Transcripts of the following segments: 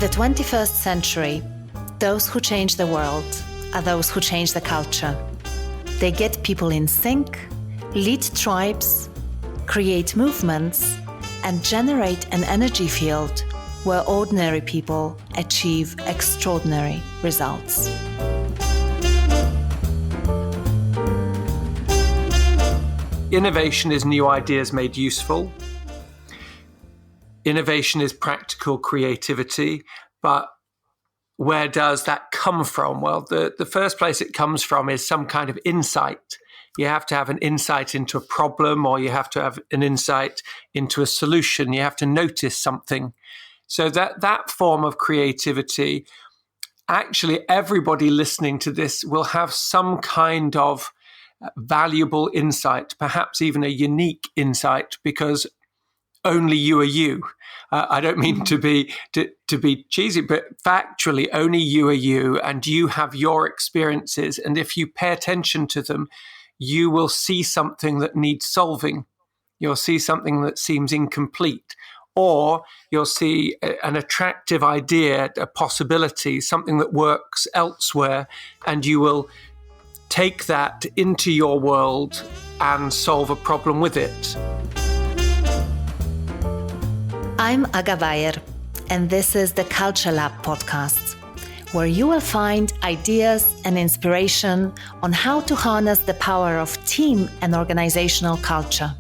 the 21st century, those who change the world are those who change the culture. They get people in sync, lead tribes, create movements, and generate an energy field where ordinary people achieve extraordinary results. Innovation is new ideas made useful. Innovation is practical creativity, but where does that come from? Well, the first place it comes from is some kind of insight. You have to have an insight into a problem, or you have to have an insight into a solution. You have to notice something. So that form of creativity, actually everybody listening to this will have some kind of valuable insight, perhaps even a unique insight, because only you are you. I don't mean to be cheesy, but factually, only you are you, and you have your experiences. And if you pay attention to them, you will see something that needs solving. You'll see something that seems incomplete, or you'll see an attractive idea, a possibility, something that works elsewhere, and you will take that into your world and solve a problem with it. I'm Aga Bayer, and this is the Culture Lab podcast, where you will find ideas and inspiration on how to harness the power of team and organizational culture.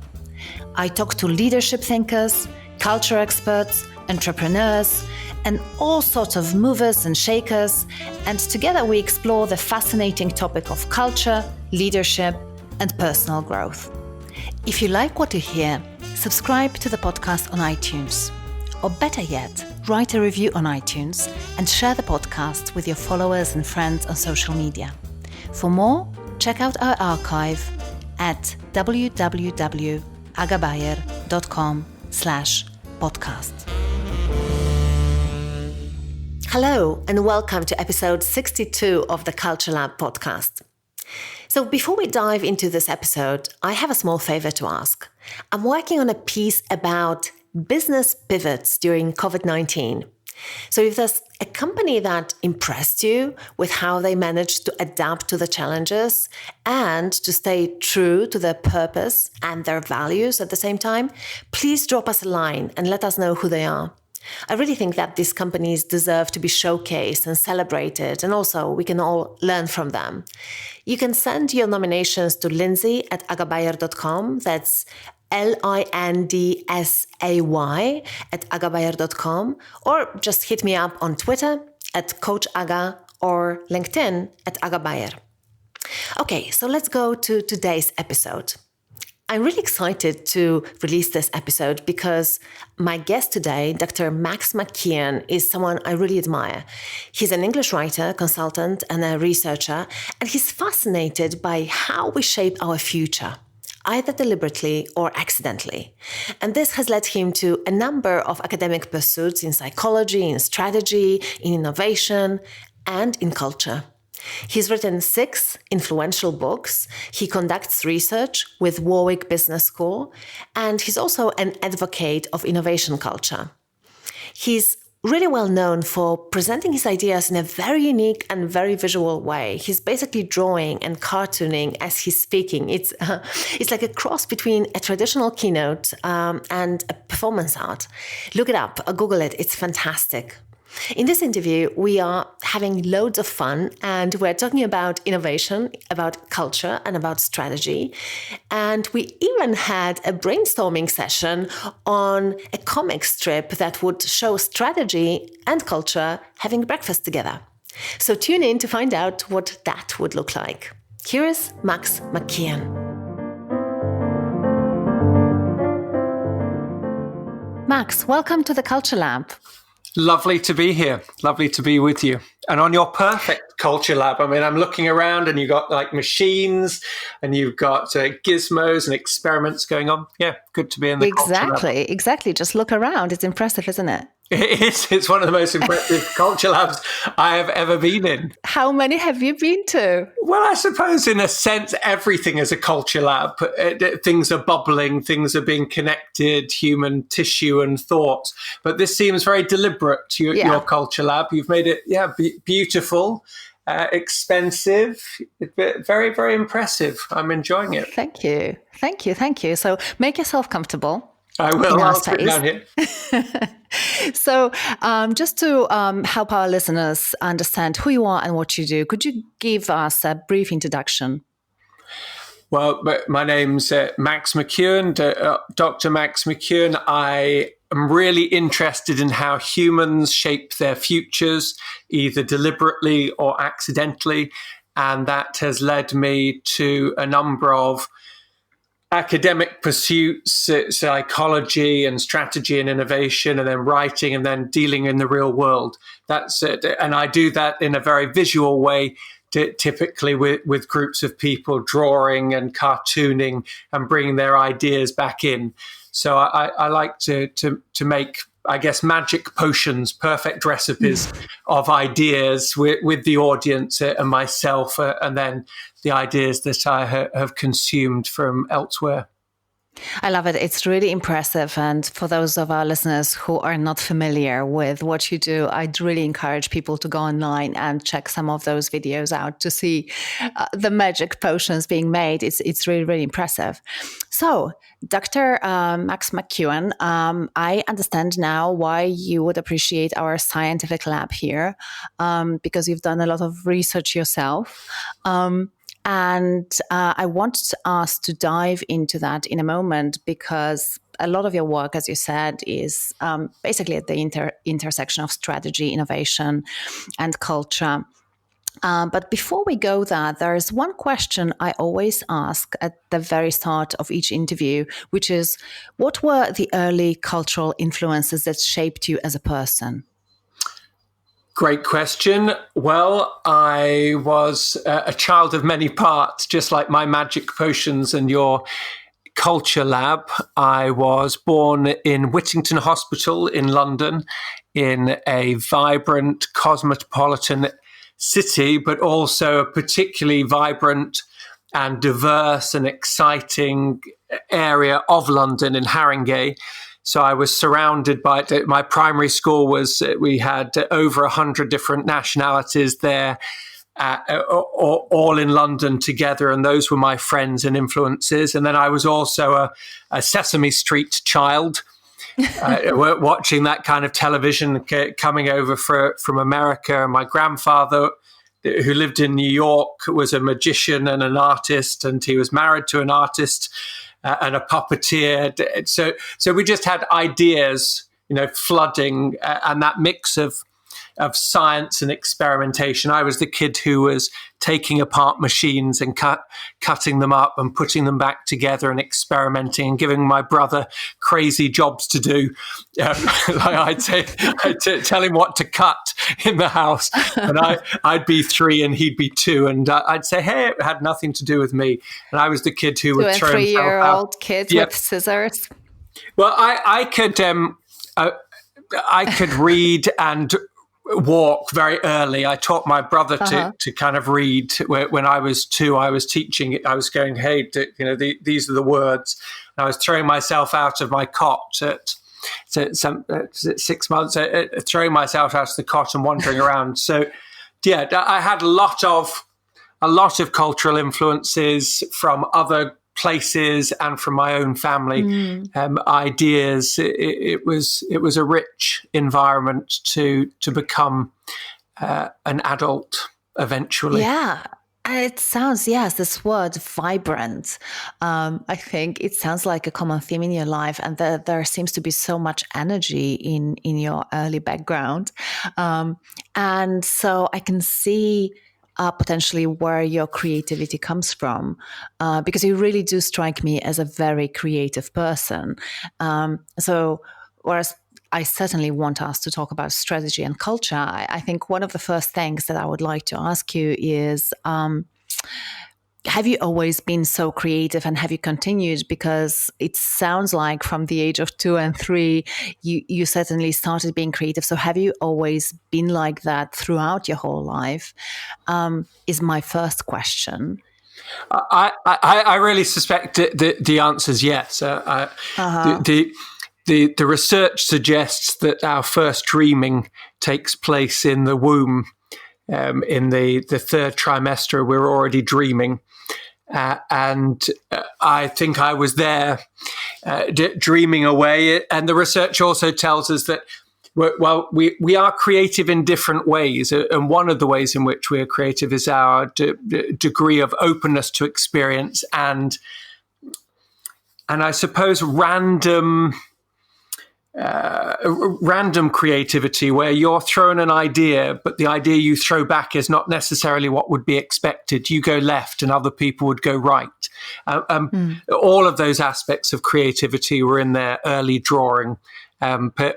I talk to leadership thinkers, culture experts, entrepreneurs, and all sorts of movers and shakers, and together we explore the fascinating topic of culture, leadership, and personal growth. If you like what you hear, subscribe to the podcast on iTunes. Or better yet, write a review on iTunes and share the podcast with your followers and friends on social media. For more, check out our archive at www.agabayer.com/podcast. Hello and welcome to episode 62 of the Culture Lab podcast. So before we dive into this episode, I have a small favor to ask. I'm working on a piece about business pivots during COVID-19. So if there's a company that impressed you with how they managed to adapt to the challenges and to stay true to their purpose and their values at the same time, please drop us a line and let us know who they are. I really think that these companies deserve to be showcased and celebrated, and also we can all learn from them. You can send your nominations to lindsay@agabayer.com. That's lindsay@agabayer.com, or just hit me up on Twitter @CoachAga or LinkedIn @AgaBayer. Okay, so let's go to today's episode. I'm really excited to release this episode because my guest today, Dr. Max McKeown, is someone I really admire. He's an English writer, consultant, and a researcher, and he's fascinated by how we shape our future, either deliberately or accidentally. And this has led him to a number of academic pursuits in psychology, in strategy, in innovation, and in culture. He's written 6 influential books. He conducts research with Warwick Business School, and he's also an advocate of innovation culture. He's really well known for presenting his ideas in a very unique and very visual way. He's basically drawing and cartooning as he's speaking. It's like a cross between a traditional keynote and a performance art. Look it up, Google it. It's fantastic. In this interview, we are having loads of fun, and we're talking about innovation, about culture, and about strategy. And we even had a brainstorming session on a comic strip that would show strategy and culture having breakfast together. So tune in to find out what that would look like. Here is Max McKeown. Max, welcome to the Culture Lab. Lovely to be here. Lovely to be with you. And on your perfect Culture Lab, I mean, I'm looking around and you've got like machines and you've got gizmos and experiments going on. Yeah, good to be in the Culture Lab. Exactly. Just look around. It's impressive, isn't it? It is. It's one of the most impressive culture labs I have ever been in. How many have you been to? Well, I suppose in a sense, everything is a culture lab. Things are bubbling, things are being connected, human tissue and thoughts. But this seems very deliberate, your culture lab. You've made it, beautiful, expensive, very, very impressive. I'm enjoying it. Thank you. So make yourself comfortable. I will. I'll sit down here. So just to help our listeners understand who you are and what you do, could you give us a brief introduction? Well, my name's Max McKeown, Dr. Max McKeown. I am really interested in how humans shape their futures, either deliberately or accidentally. And that has led me to a number of academic pursuits, psychology and strategy and innovation, and then writing, and then dealing in the real world. That's it. And I do that in a very visual way, typically with groups of people drawing and cartooning and bringing their ideas back in. So I like to make, I guess, magic potions, perfect recipes of ideas with the audience and myself, and then the ideas that I have consumed from elsewhere. I love it. It's really impressive. And for those of our listeners who are not familiar with what you do, I'd really encourage people to go online and check some of those videos out to see the magic potions being made. It's really, really impressive. So, Dr. Max McKeown, I understand now why you would appreciate our scientific lab here, because you've done a lot of research yourself. And I want us to dive into that in a moment, because a lot of your work, as you said, is basically at the intersection of strategy, innovation, and culture. But before we go there, there's one question I always ask at the very start of each interview, which is, what were the early cultural influences that shaped you as a person? Great question. Well, I was a child of many parts, just like my magic potions and your culture lab. I was born in Whittington Hospital in London, in a vibrant cosmopolitan city, but also a particularly vibrant and diverse and exciting area of London in Haringey. So I was surrounded by, my primary school was, we had over 100 different nationalities there, all in London together. And those were my friends and influences. And then I was also a Sesame Street child, watching that kind of television coming over from America. My grandfather, who lived in New York, was a magician and an artist, and he was married to an artist and a puppeteer. So we just had ideas, flooding, and that mix of science and experimentation. I was the kid who was taking apart machines and cutting them up and putting them back together and experimenting and giving my brother crazy jobs to do. I'd tell him what to cut in the house, and I'd be 3 and he'd be 2, and I'd say, hey, it had nothing to do with me. And I was the kid who would throw himself out. 3-year-old kids with scissors. Well, I could read and walk very early. I taught my brother to kind of read. When I was 2, I was teaching it. I was going, hey, these are the words. And I was throwing myself out of my cot at 6 months, throwing myself out of the cot and wandering around. So, yeah, I had a lot of cultural influences from other places and from my own family, ideas. It was a rich environment to become an adult eventually. Yeah. It sounds, yes, this word vibrant. I think it sounds like a common theme in your life, and there seems to be so much energy in your early background. And so I can see potentially where your creativity comes from, because you really do strike me as a very creative person. So whereas I certainly want us to talk about strategy and culture, I think one of the first things that I would like to ask you is, have you always been so creative, and have you continued? Because it sounds like from the age of 2 and 3, you certainly started being creative. So have you always been like that throughout your whole life? Is my first question. I really suspect the answer is yes. The research suggests that our first dreaming takes place in the womb. In the third trimester, we're already dreaming. And I think I was there dreaming away. And the research also tells us that, we are creative in different ways. And one of the ways in which we are creative is our degree of openness to experience and I suppose random creativity, where you're thrown an idea, but the idea you throw back is not necessarily what would be expected. You go left and other people would go right. All of those aspects of creativity were in their early drawing,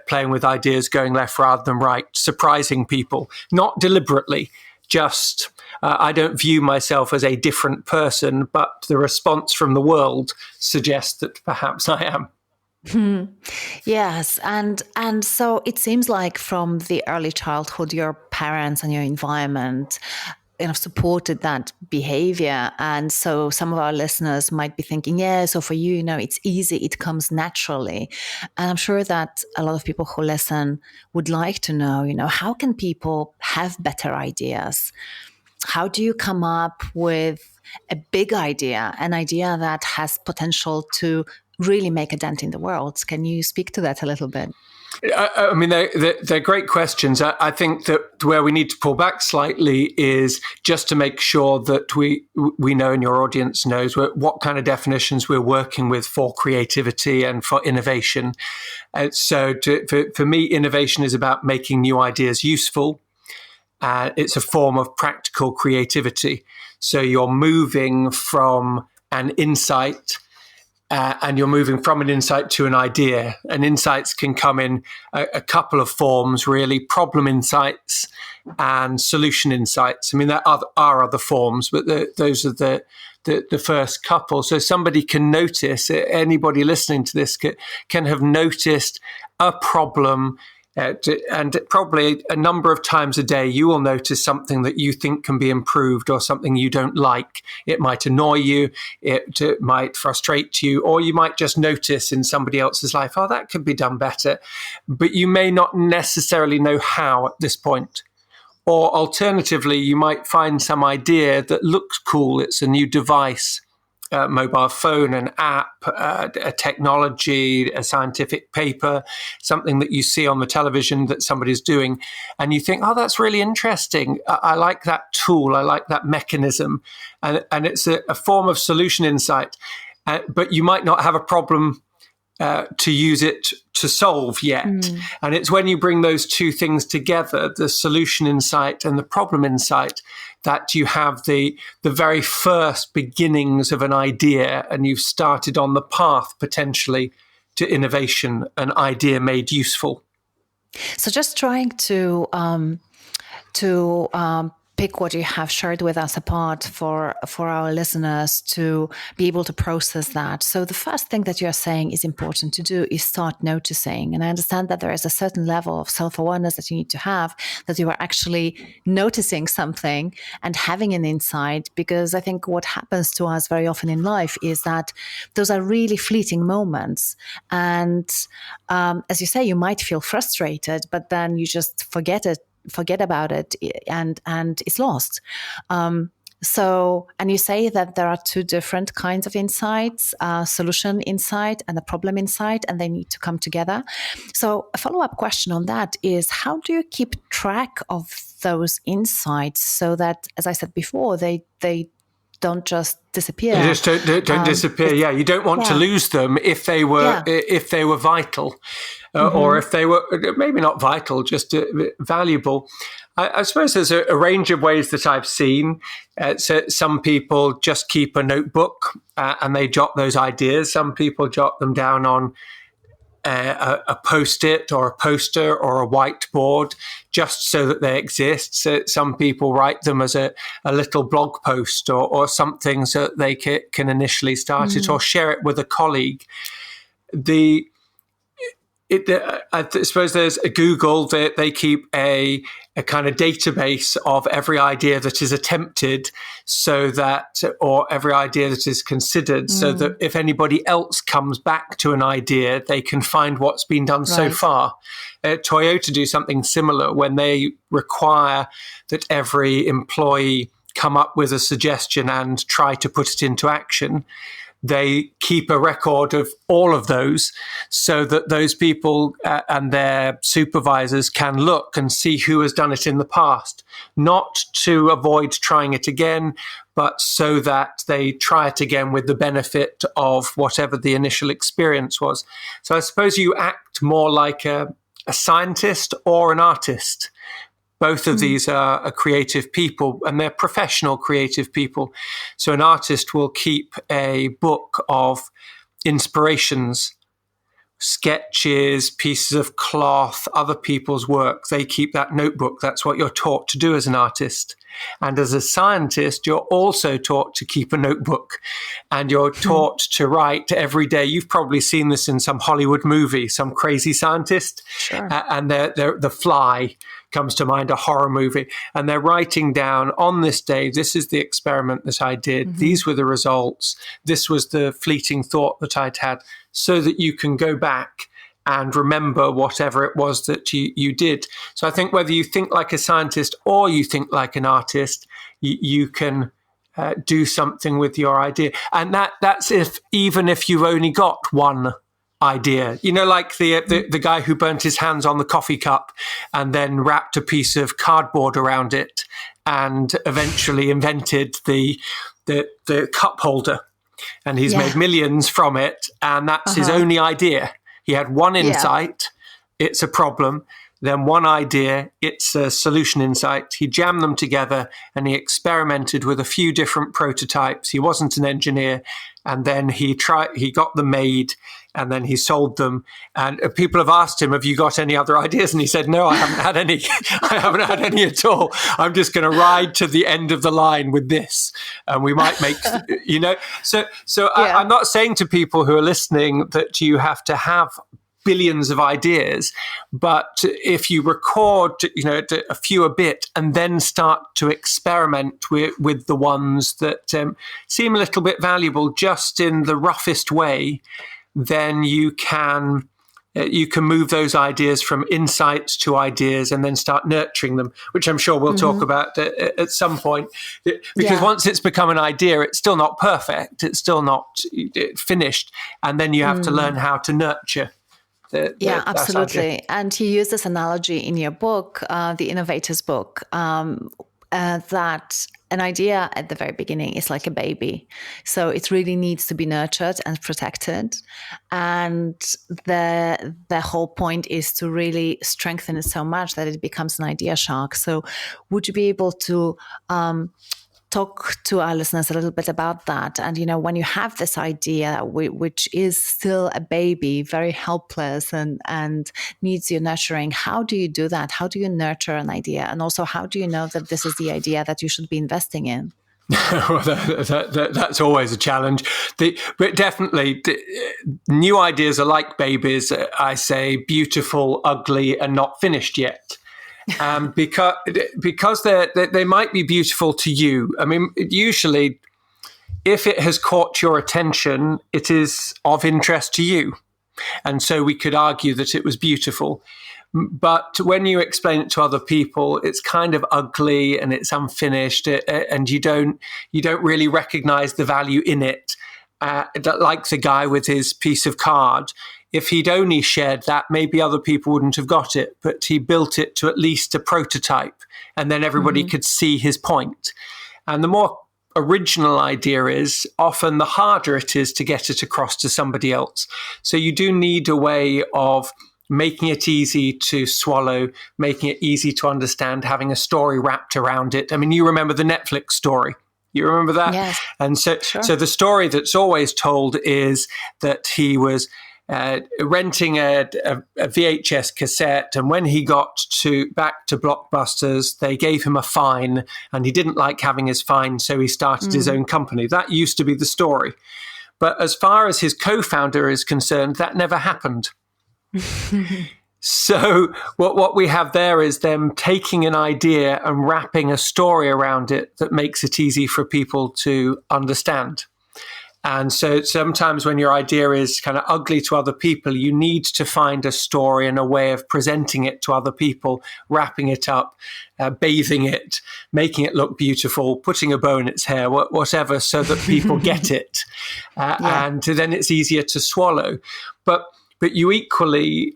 playing with ideas, going left rather than right, surprising people, not deliberately, just I don't view myself as a different person, but the response from the world suggests that perhaps I am. Yes, and so it seems like from the early childhood, your parents and your environment supported that behavior. And so some of our listeners might be thinking, yeah, so for you, it's easy, it comes naturally. And I'm sure that a lot of people who listen would like to know, how can people have better ideas? How do you come up with a big idea, an idea that has potential to really make a dent in the world? Can you speak to that a little bit? I mean, they're great questions. I think that where we need to pull back slightly is just to make sure that we know, and your audience knows, what kind of definitions we're working with for creativity and for innovation. So for me, innovation is about making new ideas useful. It's a form of practical creativity. So you're moving from an insight and you're moving from an insight to an idea. And insights can come in a couple of forms, really: problem insights and solution insights. I mean, there are other forms, but those are the first couple. So somebody can notice, anybody listening to this can have noticed a problem, and probably a number of times a day, you will notice something that you think can be improved or something you don't like. It might annoy you, it might frustrate you, or you might just notice in somebody else's life, oh, that could be done better. But you may not necessarily know how at this point. Or alternatively, you might find some idea that looks cool. It's a new device, a mobile phone, an app, a technology, a scientific paper, something that you see on the television that somebody's doing. And you think, oh, that's really interesting. I like that tool. I like that mechanism. And it's a form of solution insight. But you might not have a problem to use it to solve yet. And it's when you bring those two things together, the solution insight and the problem insight, that you have the very first beginnings of an idea, and you've started on the path potentially to innovation, an idea made useful. So just trying to pick what you have shared with us apart for our listeners to be able to process that. So the first thing that you're saying is important to do is start noticing. And I understand that there is a certain level of self-awareness that you need to have, that you are actually noticing something and having an insight, because I think what happens to us very often in life is that those are really fleeting moments. And as you say, you might feel frustrated, but then you just forget about it, and it's lost. So, and you say that there are two different kinds of insights, solution insight and a problem insight, and they need to come together. So a follow-up question on that is, how do you keep track of those insights so that, as I said before, they don't just disappear? They just don't disappear. Yeah, you don't want to lose them if they were vital, or if they were maybe not vital, just valuable. I suppose there's a range of ways that I've seen. So some people just keep a notebook and they jot those ideas. Some people jot them down on a post-it or a poster or a whiteboard just so that they exist. So some people write them as a little blog post or something so that they can initially start it or share it with a colleague. I suppose there's a Google that they keep a kind of database of every idea that is attempted, so that, or every idea that is considered, so that if anybody else comes back to an idea, they can find what's been done so far. Toyota do something similar when they require that every employee come up with a suggestion and try to put it into action. They keep a record of all of those so that those people and their supervisors can look and see who has done it in the past, not to avoid trying it again, but so that they try it again with the benefit of whatever the initial experience was. So I suppose you act more like a scientist or an artist. Both of these are creative people, and they're professional creative people. So an artist will keep a book of inspirations, sketches, pieces of cloth, other people's work. They keep that notebook. That's what you're taught to do as an artist. And as a scientist, you're also taught to keep a notebook, and you're taught to write every day. You've probably seen this in some Hollywood movie, some crazy scientist, and The Fly comes to mind, a horror movie, and they're writing down, on this day, this is the experiment that I did, these were the results, this was the fleeting thought that I'd had, so that you can go back and remember whatever it was that you did. So I think whether you think like a scientist or you think like an artist, you can do something with your idea. And that's even if you've only got one idea, like the guy who burnt his hands on the coffee cup and then wrapped a piece of cardboard around it and eventually invented the cup holder, and he's made millions from it, and that's his only idea. He had one insight, it's a problem, then one idea, it's a solution insight. He jammed them together and he experimented with a few different prototypes. He wasn't an engineer, and then he got them made, and then he sold them. And people have asked him, have you got any other ideas? And he said, no, I haven't had any. I haven't had any at all. I'm just going to ride to the end of the line with this. And we might make, So I'm not saying to people who are listening that you have to have billions of ideas, but if you record, a few a bit and then start to experiment with the ones that seem a little bit valuable just in the roughest way, then you can move those ideas from insights to ideas and then start nurturing them, which I'm sure we'll talk about at some point. Because once it's become an idea, it's still not perfect. It's still not finished. And then you have to learn how to nurture. Absolutely. And you use this analogy in your book, The Innovator's Book, that an idea at the very beginning is like a baby. So it really needs to be nurtured and protected. And the whole point is to really strengthen it so much that it becomes an idea shark. So would you be able to talk to our listeners a little bit about that? And, when you have this idea, which is still a baby, very helpless and needs your nurturing, how do you do that? How do you nurture an idea? And also, how do you know that this is the idea that you should be investing in? Well, that's always a challenge. But definitely, new ideas are like babies. I say beautiful, ugly, and not finished yet. Because they might be beautiful to you. I mean, usually, if it has caught your attention, it is of interest to you. And so we could argue that it was beautiful. But when you explain it to other people, it's kind of ugly and it's unfinished, and you don't really recognize the value in it. Like the guy with his piece of card. If he'd only shared that, maybe other people wouldn't have got it, but he built it to at least a prototype, and then everybody could see his point. And the more original idea is, often the harder it is to get it across to somebody else. So you do need a way of making it easy to swallow, making it easy to understand, having a story wrapped around it. I mean, you remember the Netflix story. You remember that? Yes. And so the story that's always told is that he was renting a VHS cassette, and when he got back to Blockbusters, they gave him a fine, and he didn't like having his fine, so he started his own company. That used to be the story. But as far as his co-founder is concerned, that never happened. So what we have there is them taking an idea and wrapping a story around it that makes it easy for people to understand. And so sometimes when your idea is kind of ugly to other people, you need to find a story and a way of presenting it to other people, wrapping it up, bathing it, making it look beautiful, putting a bow in its hair, whatever, so that people get it. And then it's easier to swallow. But you equally,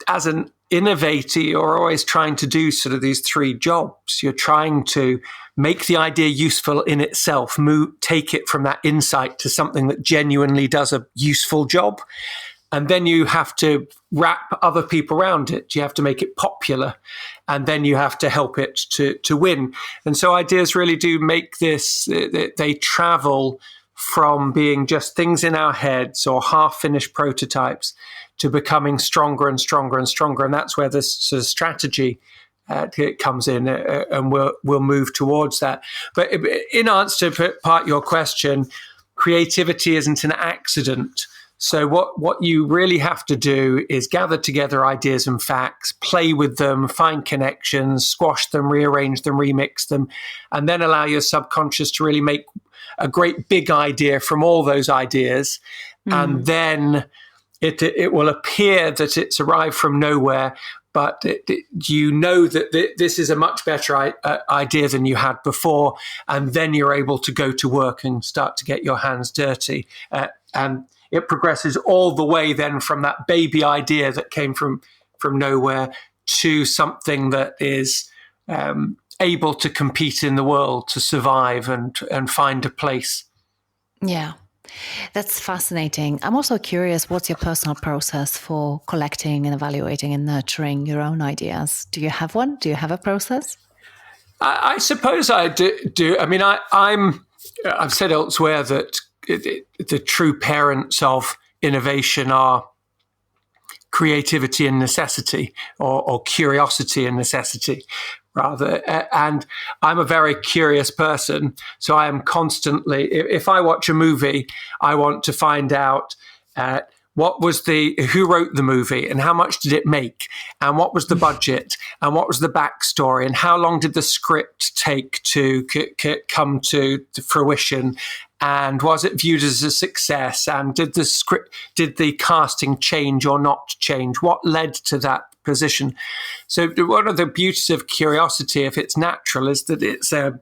as an innovator, you're always trying to do sort of these three jobs. You're trying to make the idea useful in itself, take it from that insight to something that genuinely does a useful job. And then you have to wrap other people around it. You have to make it popular. And then you have to help it to win. And so ideas really do make this, they travel from being just things in our heads or half-finished prototypes to becoming stronger and stronger and stronger. And that's where this sort of strategy comes in, and we'll move towards that. But in answer to part your question, creativity isn't an accident. So what you really have to do is gather together ideas and facts, play with them, find connections, squash them, rearrange them, remix them, and then allow your subconscious to really make a great big idea from all those ideas. And then it will appear that it's arrived from nowhere, but you know that this is a much better idea than you had before, and then you're able to go to work and start to get your hands dirty. And it progresses all the way then from that baby idea that came from nowhere to something that is able to compete in the world, to survive and find a place. Yeah. That's fascinating. I'm also curious, what's your personal process for collecting and evaluating and nurturing your own ideas? Do you have one? Do you have a process? I suppose I do. I mean, I've said elsewhere that the true parents of innovation are creativity and necessity, or curiosity and necessity, rather. And I'm a very curious person. So I am constantly, if I watch a movie, I want to find out who wrote the movie and how much did it make, and what was the budget, and what was the backstory, and how long did the script take to come to fruition, and was it viewed as a success, and did the casting change or not change, what led to that position. So one of the beauties of curiosity, if it's natural, is that it's a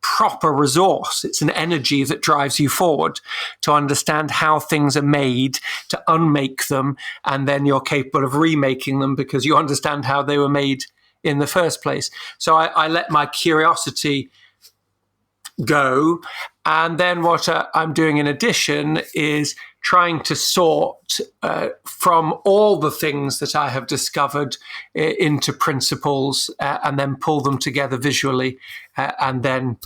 proper resource. It's an energy that drives you forward to understand how things are made, to unmake them, and then you're capable of remaking them because you understand how they were made in the first place. So I let my curiosity go. And then what I'm doing in addition is trying to sort from all the things that I have discovered into principles and then pull them together visually and then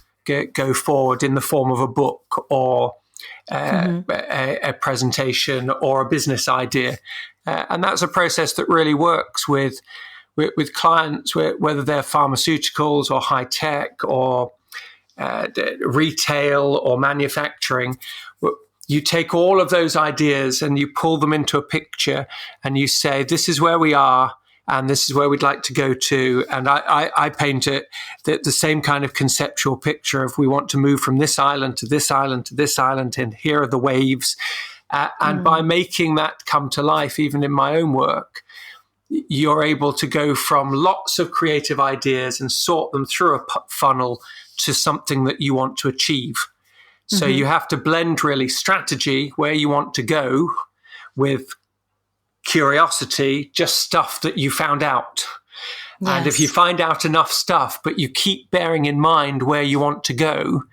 go forward in the form of a book or a presentation or a business idea. And that's a process that really works with clients, whether they're pharmaceuticals or high tech or retail or manufacturing. You take all of those ideas and you pull them into a picture and you say, this is where we are and this is where we'd like to go to. And I paint it the same kind of conceptual picture of we want to move from this island to this island to this island, and here are the waves. And by making that come to life, even in my own work, you're able to go from lots of creative ideas and sort them through a funnel to something that you want to achieve. So you have to blend really strategy, where you want to go, with curiosity, just stuff that you found out. Yes. And if you find out enough stuff, but you keep bearing in mind where you want to go,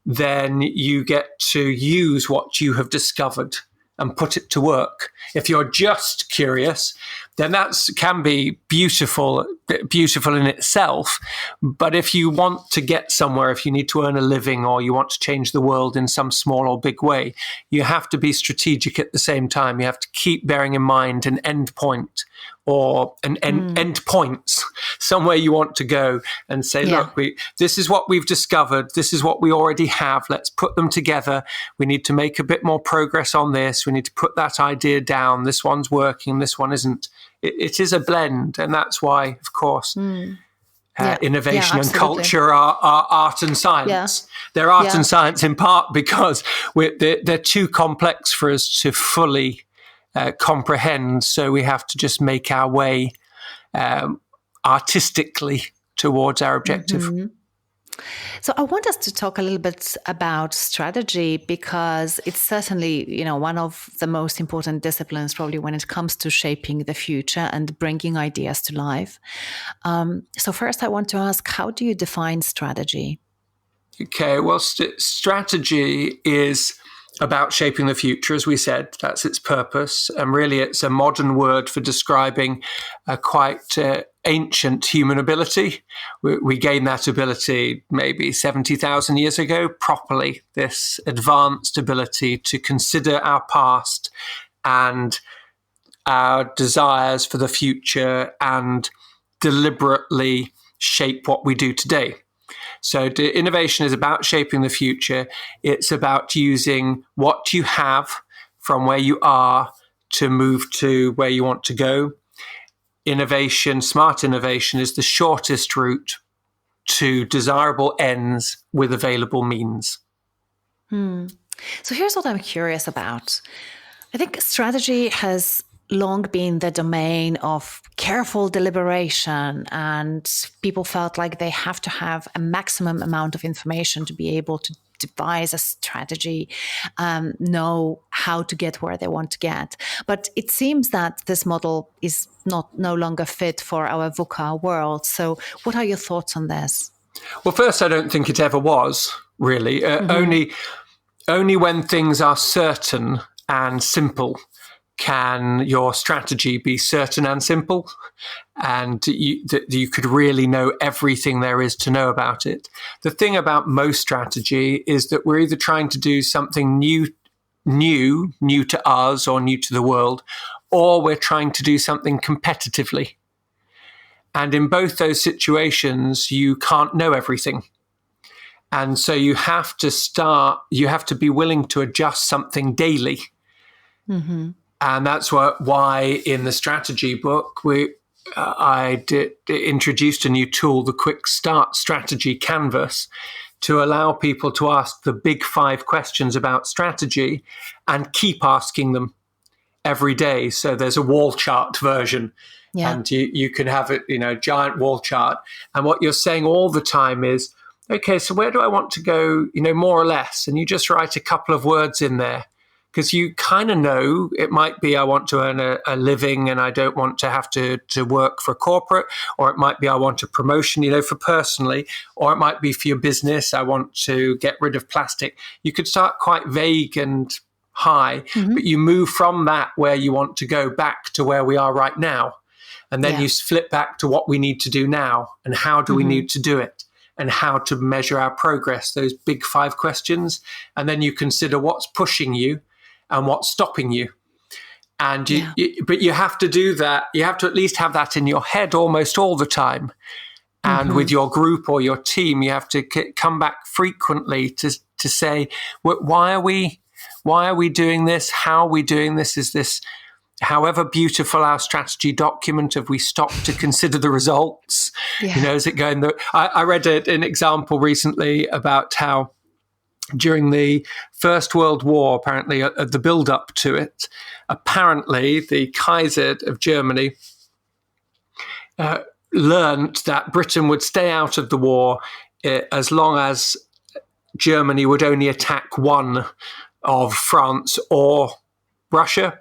then you get to use what you have discovered and put it to work. If you're just curious, then that can be beautiful in itself. But if you want to get somewhere, if you need to earn a living or you want to change the world in some small or big way, you have to be strategic at the same time. You have to keep bearing in mind an end point or end points, somewhere you want to go and say, look, this is what we've discovered. This is what we already have. Let's put them together. We need to make a bit more progress on this. We need to put that idea down. This one's working. This one isn't. It is a blend. And that's why, of course, innovation and culture are art and science. Yeah. They're art and science in part because they're too complex for us to fully comprehend. So we have to just make our way artistically towards our objective. Mm-hmm. So I want us to talk a little bit about strategy, because it's certainly, one of the most important disciplines probably when it comes to shaping the future and bringing ideas to life. So first I want to ask, how do you define strategy? Okay, well, strategy is about shaping the future, as we said. That's its purpose. And really, it's a modern word for describing a quite ancient human ability. We gained that ability maybe 70,000 years ago, properly, this advanced ability to consider our past and our desires for the future and deliberately shape what we do today. So innovation is about shaping the future. It's about using what you have from where you are to move to where you want to go. Innovation, smart innovation, is the shortest route to desirable ends with available means. So here's what I'm curious about. I think strategy has long been the domain of careful deliberation, and people felt like they have to have a maximum amount of information to be able to devise a strategy, know how to get where they want to get. But it seems that this model is no longer fit for our VUCA world. So what are your thoughts on this? Well, first, I don't think it ever was, really. Only when things are certain and simple can your strategy be certain and simple, and that you could really know everything there is to know about it. The thing about most strategy is that we're either trying to do something new to us or new to the world, or we're trying to do something competitively. And in both those situations, you can't know everything. And so you have to be willing to adjust something daily. Mm-hmm. And that's why in the strategy book, I introduced a new tool, the Quick Start Strategy Canvas, to allow people to ask the big 5 questions about strategy and keep asking them every day. So there's a wall chart version, and you can have it, giant wall chart. And what you're saying all the time is, okay, so where do I want to go, more or less? And you just write a couple of words in there. Because you kind of know it might be I want to earn a living and I don't want to have to work for a corporate, or it might be I want a promotion, for personally, or it might be for your business, I want to get rid of plastic. You could start quite vague and high, but you move from that where you want to go back to where we are right now. And then you flip back to what we need to do now and how do we need to do it and how to measure our progress, those big 5 questions. And then you consider what's pushing you and what's stopping you. And but you have to do that. You have to at least have that in your head almost all the time. And with your group or your team, you have to come back frequently to say, why are we doing this? How are we doing this? Is this, however beautiful our strategy document, have we stopped to consider the results? Is it going? I read an example recently about how during the First World War, apparently, the build-up to it, apparently the Kaiser of Germany learned that Britain would stay out of the war as long as Germany would only attack one of France or Russia.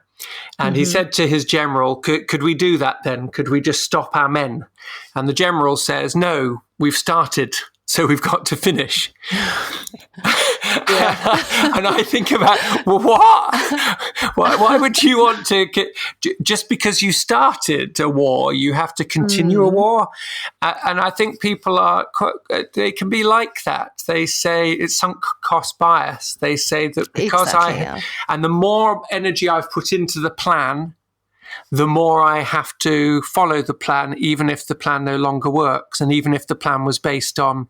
And he said to his general, could we do that then? Could we just stop our men? And the general says, no, we've started, so we've got to finish. And I think about, well, what? Why would you want to just because you started a war, you have to continue a war? And I think people they can be like that. They say it's sunk cost bias. They say that because and the more energy I've put into the plan, the more I have to follow the plan, even if the plan no longer works, and even if the plan was based on,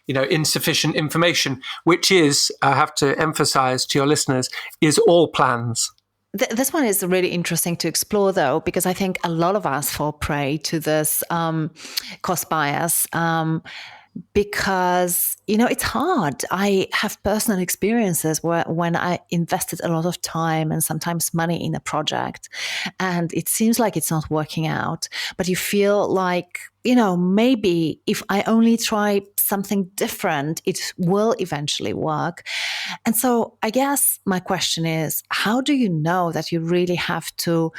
insufficient information, which is, I have to emphasize to your listeners, is all plans. This one is really interesting to explore, though, because I think a lot of us fall prey to this cost bias. Because, it's hard. I have personal experiences when I invested a lot of time and sometimes money in a project, and it seems like it's not working out, but you feel like, maybe if I only try something different, it will eventually work. And so I guess my question is, how do you know that you really have to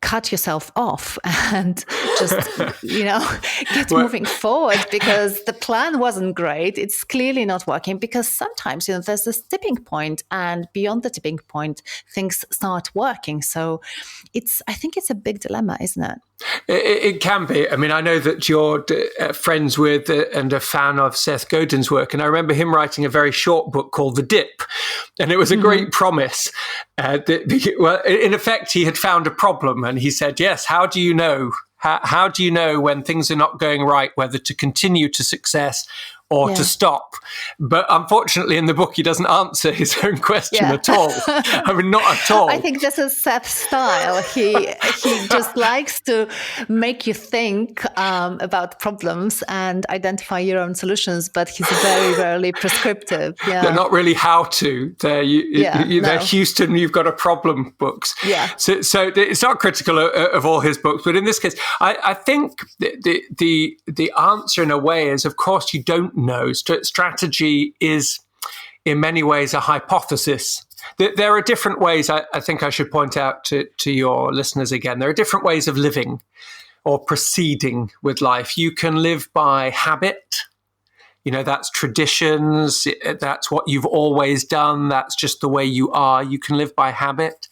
cut yourself off and just, get moving forward, because the plan wasn't great. It's clearly not working, because sometimes, there's this tipping point, and beyond the tipping point, things start working. So I think it's a big dilemma, isn't it? It can be. I mean, I know that you're friends with and a fan of Seth Godin's work, and I remember him writing a very short book called The Dip, and it was a great promise. In effect, he had found a problem, and he said, yes, how do you know? How do you know when things are not going right, whether to continue to success or to stop? But unfortunately, in the book, he doesn't answer his own question at all. I mean, not at all. I think this is Seth's style. He just likes to make you think about problems and identify your own solutions, but he's very rarely prescriptive. Yeah. They're not really how to. They're Houston, you've got a problem books. Yeah. So it's not critical of all his books, but in this case, I think the answer in a way is, of course, you don't know. Strategy is in many ways a hypothesis. There are different ways, I think I should point out to your listeners again, there are different ways of living or proceeding with life. You can live by habit. That's traditions. That's what you've always done. That's just the way you are. You can live by habit.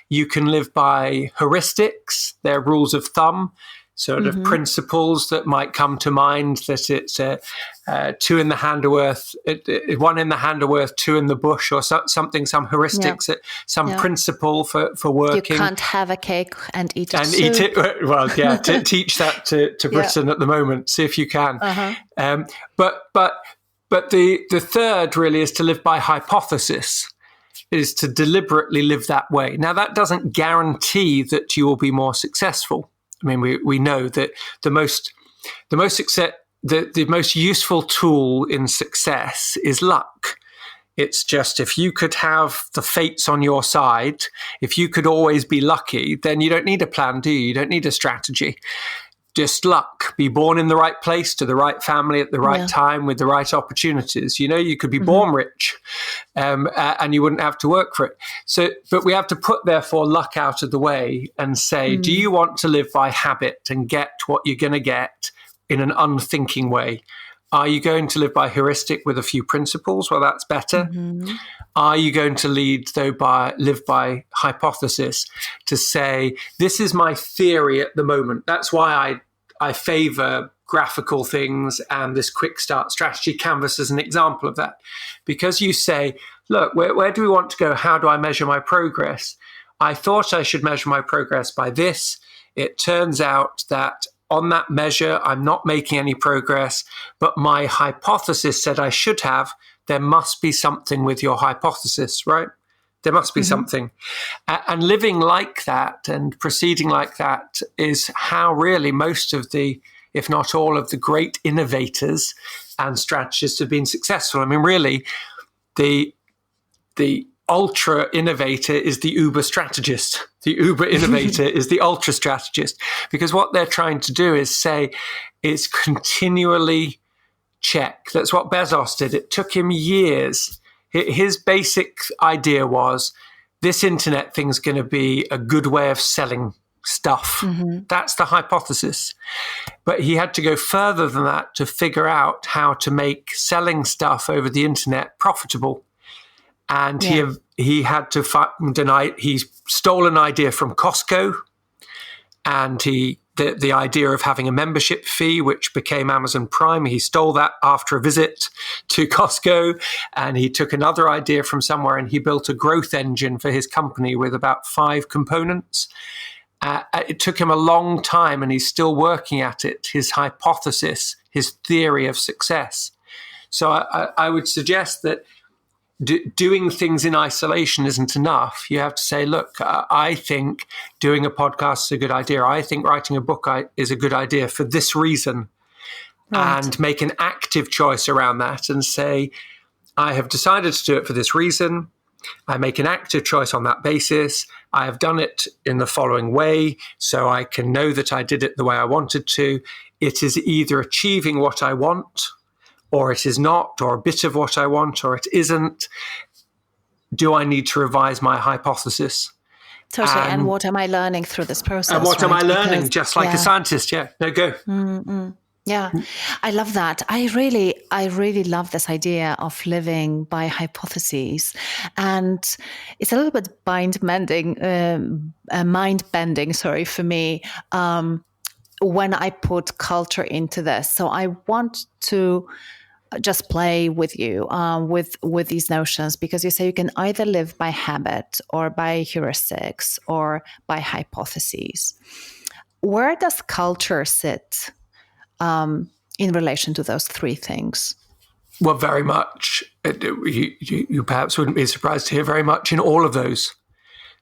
You can live by heuristics. They're rules of thumb, sort of principles that might come to mind, that it's two in the hand are worth, one in the hand are worth two in the bush, or something, some heuristics, some principle for working. You can't have a cake and eat it. Eat it. Well, yeah, teach that to Britain at the moment. See if you can. But the third really is to live by hypothesis, is to deliberately live that way. Now, that doesn't guarantee that you will be more successful. I mean, we know that the most useful tool in success is luck. It's just, if you could have the fates on your side, if you could always be lucky, then you don't need a plan, do you? You don't need a strategy. Just luck. Be born in the right place, to the right family at the right time, with the right opportunities. You could be born rich, and you wouldn't have to work for it. So, but we have to put, therefore, luck out of the way and say, do you want to live by habit and get what you're going to get in an unthinking way? Are you going to live by heuristic with a few principles? Well, that's better. Are you going to live by hypothesis, to say, this is my theory at the moment. That's why I favor graphical things and this quick start strategy. Canvas as an example of that. Because you say, look, where do we want to go? How do I measure my progress? I thought I should measure my progress by this. It turns out that on that measure, I'm not making any progress, but my hypothesis said I should have. There must be something with your hypothesis, right? There must be something. And living like that and proceeding like that is how really most of the, if not all of the great innovators and strategists have been successful. I mean, really, the ultra innovator is the uber strategist. The uber innovator is the ultra strategist, because what they're trying to do is continually check. That's what Bezos did. It took him years. His basic idea was, this internet thing's going to be a good way of selling stuff. That's the hypothesis. But he had to go further than that to figure out how to make selling stuff over the internet profitable. And he had to he stole an idea from Costco, and the idea of having a membership fee, which became Amazon Prime. He stole that after a visit to Costco, and he took another idea from somewhere, and he built a growth engine for his company with about 5 components. It took him a long time, and he's still working at it, his hypothesis, his theory of success. So I would suggest that doing things in isolation isn't enough. You have to say, look, I think doing a podcast is a good idea. I think writing a book is a good idea for this reason. Right. And make an active choice around that and say, I have decided to do it for this reason. I make an active choice on that basis. I have done it in the following way, so I can know that I did it the way I wanted to. It is either achieving what I want, or it is not, or a bit of what I want, or it isn't. Do I need to revise my hypothesis? Totally. And what am I learning through this process? And what am I learning? Just like a scientist. Yeah. No, go. Mm-hmm. Yeah, I love that. I really love this idea of living by hypotheses, and it's a little bit mind bending for me when I put culture into this. So I want to just play with you with these notions, because you say you can either live by habit or by heuristics or by hypotheses. Where does culture sit in relation to those 3 things? Well, very much. You perhaps wouldn't be surprised to hear very much in all of those.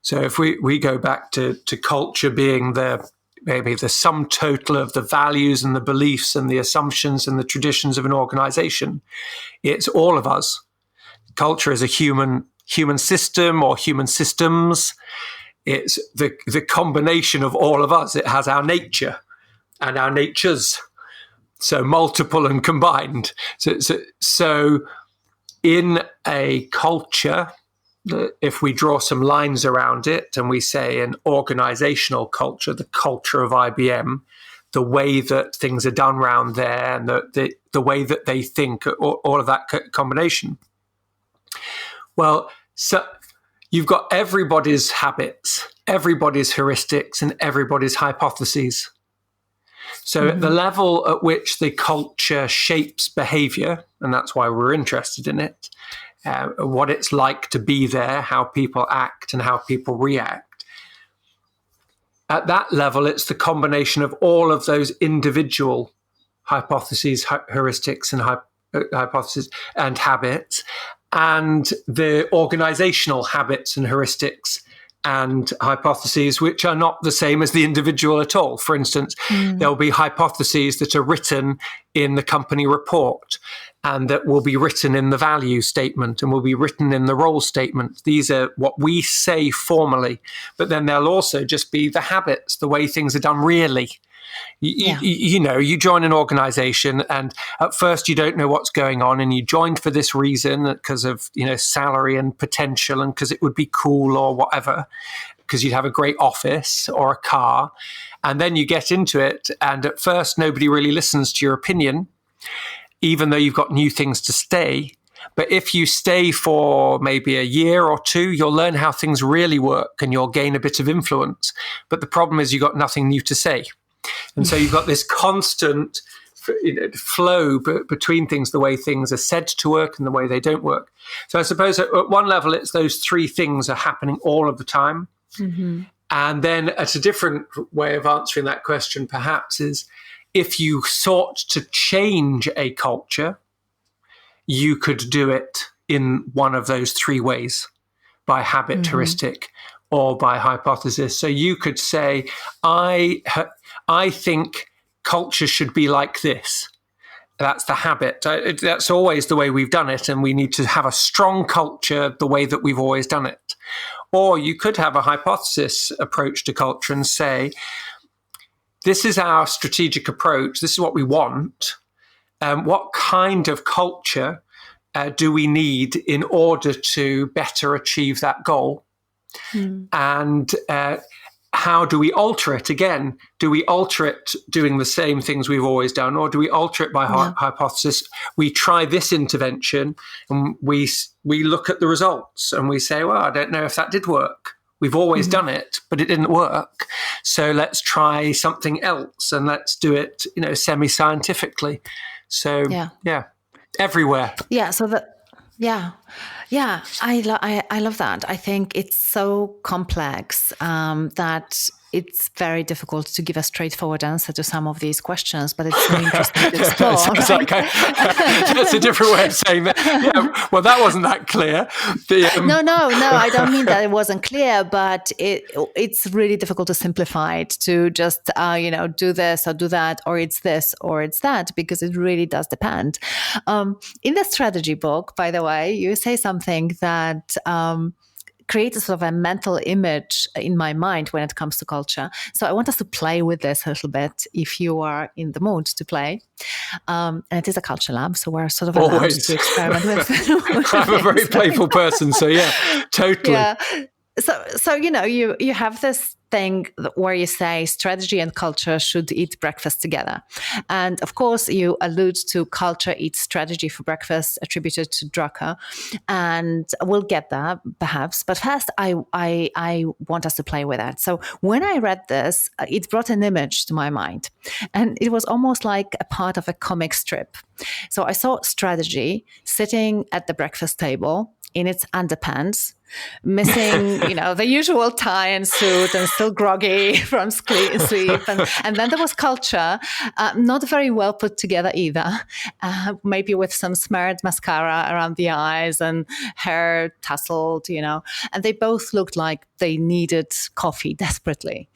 So if we go back to culture being maybe the sum total of the values and the beliefs and the assumptions and the traditions of an organization, it's all of us. Culture is a human system or human systems. It's the combination of all of us. It has our nature and our natures. So multiple and combined. So in a culture, if we draw some lines around it and we say an organizational culture, the culture of IBM, the way that things are done around there and the way that they think, all of that combination. Well, so you've got everybody's habits, everybody's heuristics, and everybody's hypotheses. So at the level at which the culture shapes behavior, and that's why we're interested in it, what it's like to be there, how people act and how people react. At that level, it's the combination of all of those individual hypotheses, heuristics, and hypotheses and habits, and the organizational habits and heuristics and hypotheses, which are not the same as the individual at all. For instance, there'll be hypotheses that are written in the company report and that will be written in the value statement and will be written in the role statement. These are what we say formally, but then there'll also just be the habits, the way things are done really. You join an organization and at first you don't know what's going on, and you joined for this reason because of, salary and potential and because it would be cool or whatever, because you'd have a great office or a car. And then you get into it, and at first nobody really listens to your opinion, even though you've got new things to stay. But if you stay for maybe a year or 2, you'll learn how things really work and you'll gain a bit of influence. But the problem is you've got nothing new to say. And so you've got this constant flow between things, the way things are said to work and the way they don't work. So I suppose at one level, it's those 3 things are happening all of the time. Mm-hmm. And then at a different way of answering that question, perhaps, is if you sought to change a culture, you could do it in one of those 3 ways, by habit, heuristic, or by hypothesis. So you could say, I think culture should be like this. That's the habit. That's always the way we've done it, and we need to have a strong culture the way that we've always done it. Or you could have a hypothesis approach to culture and say, this is our strategic approach. This is what we want. What kind of culture do we need in order to better achieve that goal? And how do we alter it? Again, do we alter it doing the same things we've always done, or do we alter it by hypothesis? We try this intervention and we look at the results and we say, well, I don't know if that did work. We've always done it, but it didn't work. So let's try something else and let's do it, semi-scientifically. So everywhere. Yeah. So I love that. I think it's so complex that it's very difficult to give a straightforward answer to some of these questions, but it's so interesting to explore. That's a different way of saying that. Yeah, well, that wasn't that clear. No, I don't mean that it wasn't clear, but it's really difficult to simplify it to just, do this or do that, or it's this or it's that, because it really does depend. In the strategy book, by the way, you say something that create a sort of a mental image in my mind when it comes to culture. So I want us to play with this a little bit if you are in the mood to play. And it is a culture lab, so we're sort of allowed to experiment with I'm a very playful person, so yeah, totally. Yeah. So you have this thing where you say strategy and culture should eat breakfast together. And of course, you allude to culture eats strategy for breakfast attributed to Drucker. And we'll get there, perhaps. But first, I want us to play with that. So when I read this, it brought an image to my mind. And it was almost like a part of a comic strip. So I saw strategy sitting at the breakfast table in its underpants, missing, the usual tie and suit, and still groggy from sleep. And then there was culture, not very well put together either, maybe with some smeared mascara around the eyes and hair tasseled, and they both looked like they needed coffee desperately.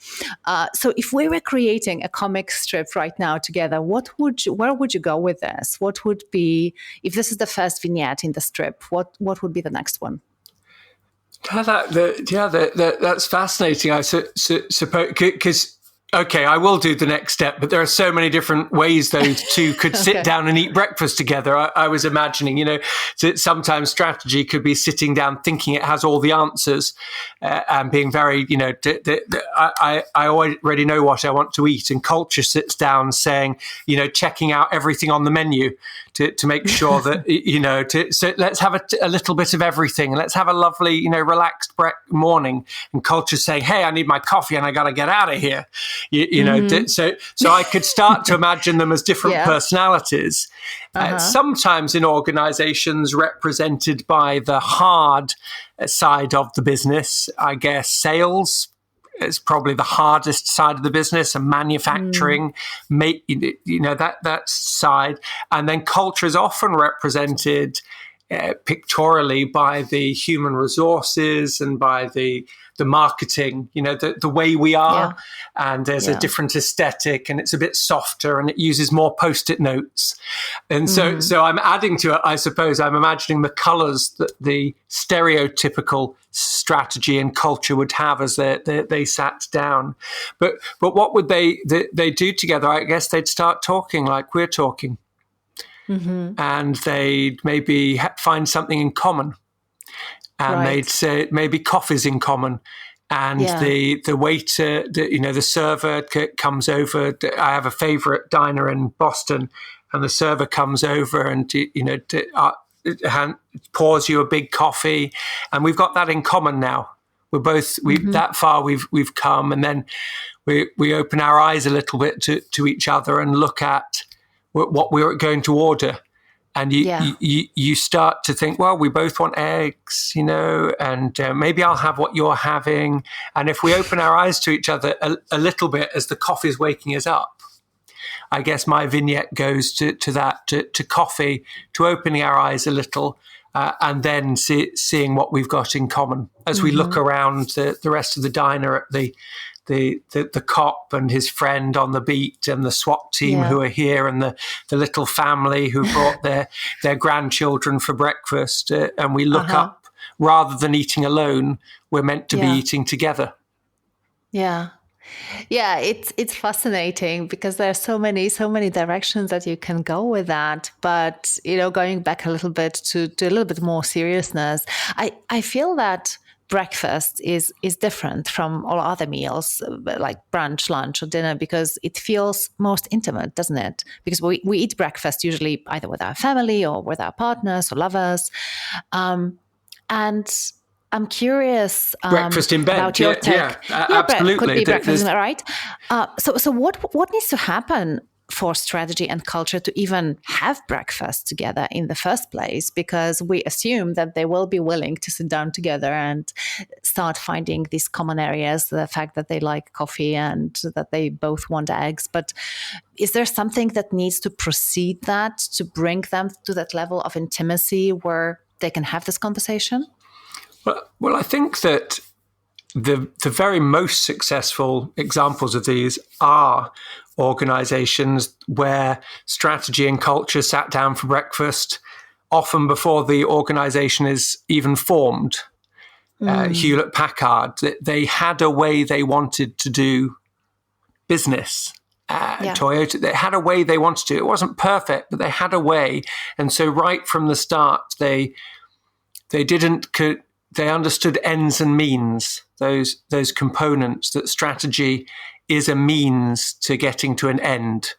So if we were creating a comic strip right now together, where would you go with this? What would be, if this is the first vignette in the strip, what would be the next one? That's fascinating. I suppose because I will do the next step, but there are so many different ways those two could sit down and eat breakfast together. I was imagining, that sometimes strategy could be sitting down thinking it has all the answers and being very, I already know what I want to eat, and culture sits down saying, checking out everything on the menu to make sure that, so let's have a little bit of everything, and let's have a lovely, relaxed morning. And culture saying, hey, I need my coffee and I got to get out of here. So I could start to imagine them as different personalities, sometimes in organizations represented by the hard side of the business. I guess sales is probably the hardest side of the business, and manufacturing, that side. And then culture is often represented pictorially by the human resources and by the marketing, the way we are, and there's a different aesthetic, and it's a bit softer, and it uses more Post-it notes. And so I'm adding to it, I suppose. I'm imagining the colors that the stereotypical strategy and culture would have as they sat down. But what would they do together? I guess they'd start talking like we're talking. And they'd maybe find something in common. And they'd say maybe coffee's in common. And the waiter, the server comes over. I have a favorite diner in Boston, and the server comes over and, pours you a big coffee. And we've got that in common now. We're both, that far we've come. And then we open our eyes a little bit to each other and look at what we're going to order. And you start to think, well, we both want eggs, and maybe I'll have what you're having. And if we open our eyes to each other a little bit as the coffee's waking us up, I guess my vignette goes to that, to coffee, to opening our eyes a little, and then seeing what we've got in common as we look around the rest of the diner at the cop and his friend on the beat, and the SWAT team who are here, and the little family who brought their grandchildren for breakfast. And we look up, rather than eating alone, we're meant to be eating together. Yeah. Yeah, it's fascinating because there are so many directions that you can go with that. But, going back a little bit to a little bit more seriousness, I feel that breakfast is different from all other meals, like brunch, lunch, or dinner, because it feels most intimate, doesn't it? Because we eat breakfast usually either with our family or with our partners or lovers. And I'm curious breakfast in bed. about your take. Absolutely. Could be breakfast, right? So what needs to happen for strategy and culture to even have breakfast together in the first place? Because we assume that they will be willing to sit down together and start finding these common areas, the fact that they like coffee and that they both want eggs. But is there something that needs to precede that to bring them to that level of intimacy where they can have this conversation? Well, I think that the very most successful examples of these are organizations where strategy and culture sat down for breakfast, often before the organization is even formed. Hewlett-Packard, they had a way they wanted to do business. Toyota, they had a way they wanted to. It wasn't perfect, but they had a way. And so right from the start, they understood ends and means, those components, that strategy is a means to getting to an end.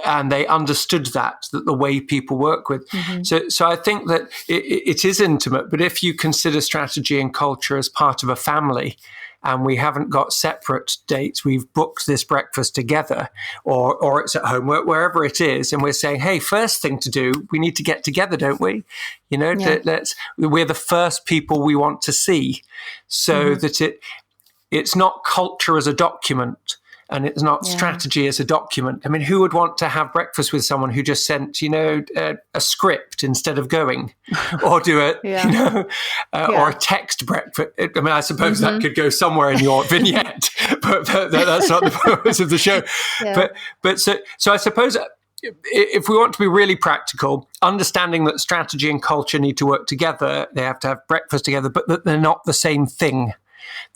And they understood that the way people work with. Mm-hmm. So I think that it is intimate, but if you consider strategy and culture as part of a family, and we haven't got separate dates, we've booked this breakfast together, or it's at home, wherever it is, and we're saying, hey, first thing to do, we need to get together, don't we? We're the first people we want to see, so that it's not culture as a document, and it's not strategy as a document. I mean, who would want to have breakfast with someone who just sent, a script instead of going, or do or a text breakfast? I mean, I suppose that could go somewhere in your vignette, but that's not the purpose of the show. Yeah. But so I suppose if we want to be really practical, understanding that strategy and culture need to work together, they have to have breakfast together, but that they're not the same thing.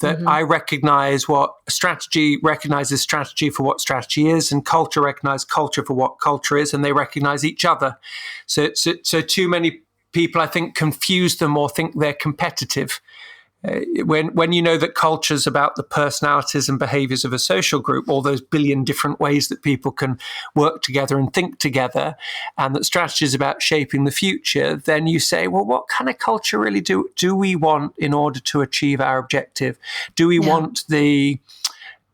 That I recognize what strategy recognizes strategy for what strategy is, and culture recognizes culture for what culture is, and they recognize each other. So too many people, I think, confuse them or think they're competitive. When you know that culture is about the personalities and behaviors of a social group, all those billion different ways that people can work together and think together, and that strategy is about shaping the future, then you say, well, what kind of culture really do we want in order to achieve our objective? Do we want the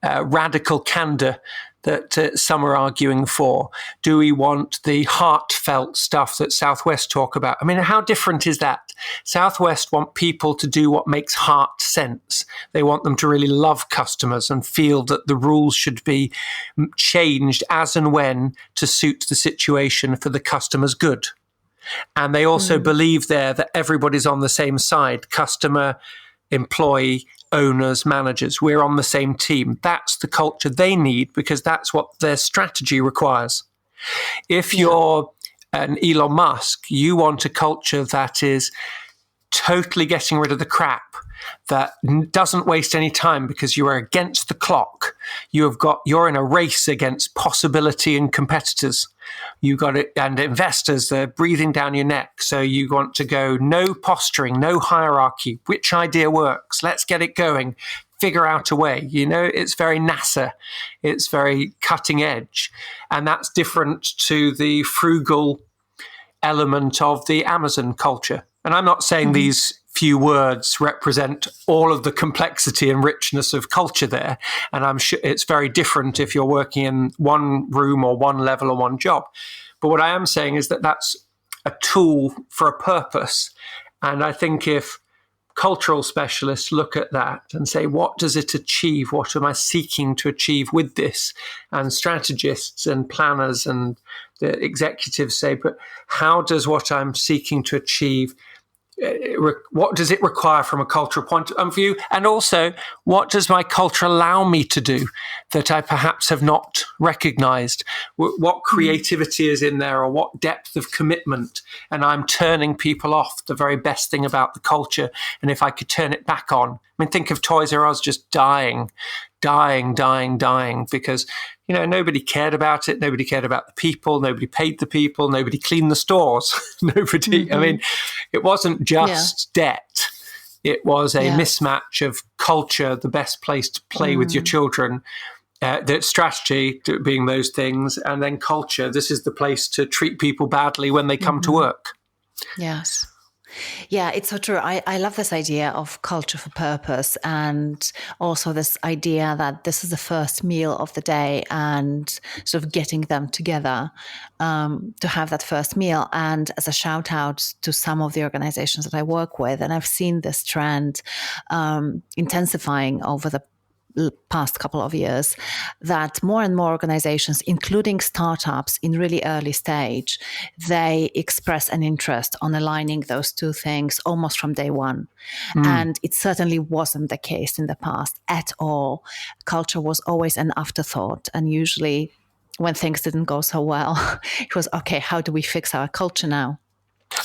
radical candor that some are arguing for? Do we want the heartfelt stuff that Southwest talk about? I mean, how different is that? Southwest want people to do what makes heart sense. They want them to really love customers and feel that the rules should be changed as and when to suit the situation for the customer's good. And they also believe there that everybody's on the same side, customer, employee, owners, managers. We're on the same team. That's the culture they need, because that's what their strategy requires. If you're an Elon Musk, you want a culture that is totally getting rid of the crap, that doesn't waste any time because you are against the clock. You're in a race against possibility and competitors. You got it, and investors, they're breathing down your neck. So you want to go no posturing, no hierarchy. Which idea works? Let's get it going. Figure out a way. It's very NASA. It's very cutting edge. And that's different to the frugal element of the Amazon culture. And I'm not saying these few words represent all of the complexity and richness of culture there. And I'm sure it's very different if you're working in one room or one level or one job. But what I am saying is that that's a tool for a purpose. And I think if cultural specialists look at that and say, what does it achieve? What am I seeking to achieve with this? And strategists and planners and the executives say, but how does what I'm seeking to achieve, what does it require from a cultural point of view? And also, what does my culture allow me to do that I perhaps have not recognized? What creativity is in there, or what depth of commitment? And I'm turning people off the very best thing about the culture. And if I could turn it back on, I mean, think of Toys R Us just dying because, nobody cared about it. Nobody cared about the people. Nobody paid the people. Nobody cleaned the stores. Nobody. I mean, it wasn't just debt. It was a mismatch of culture, the best place to play with your children, the strategy being those things, and then culture. This is the place to treat people badly when they come to work. Yes. Yeah, it's so true. I love this idea of culture for purpose, and also this idea that this is the first meal of the day, and sort of getting them together to have that first meal. And as a shout out to some of the organizations that I work with, and I've seen this trend intensifying over the past couple of years, that more and more organizations, including startups in really early stage, they express an interest on aligning those two things almost from day one. And it certainly wasn't the case in the past at all. Culture was always an afterthought. And usually when things didn't go so well, it was, okay, how do we fix our culture now?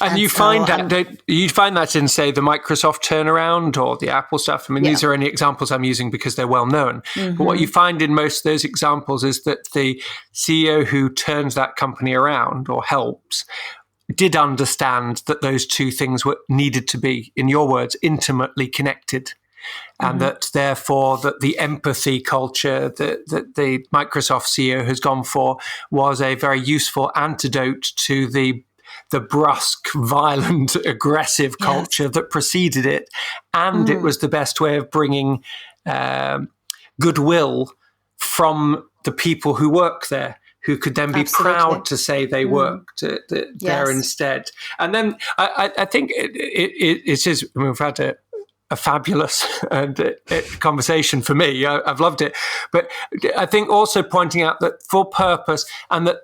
And you find that in, say, the Microsoft turnaround or the Apple stuff. I mean, these are only examples I'm using because they're well known. But what you find in most of those examples is that the CEO who turns that company around or helps did understand that those two things were needed to be, in your words, intimately connected. And that therefore that the empathy culture that the Microsoft CEO has gone for was a very useful antidote to the brusque, violent, aggressive culture that preceded it. And it was the best way of bringing goodwill from the people who work there, who could then be proud to say they worked there instead. And then I think it is, I mean, we've had a fabulous conversation for me. I've loved it. But I think also pointing out that for purpose, and that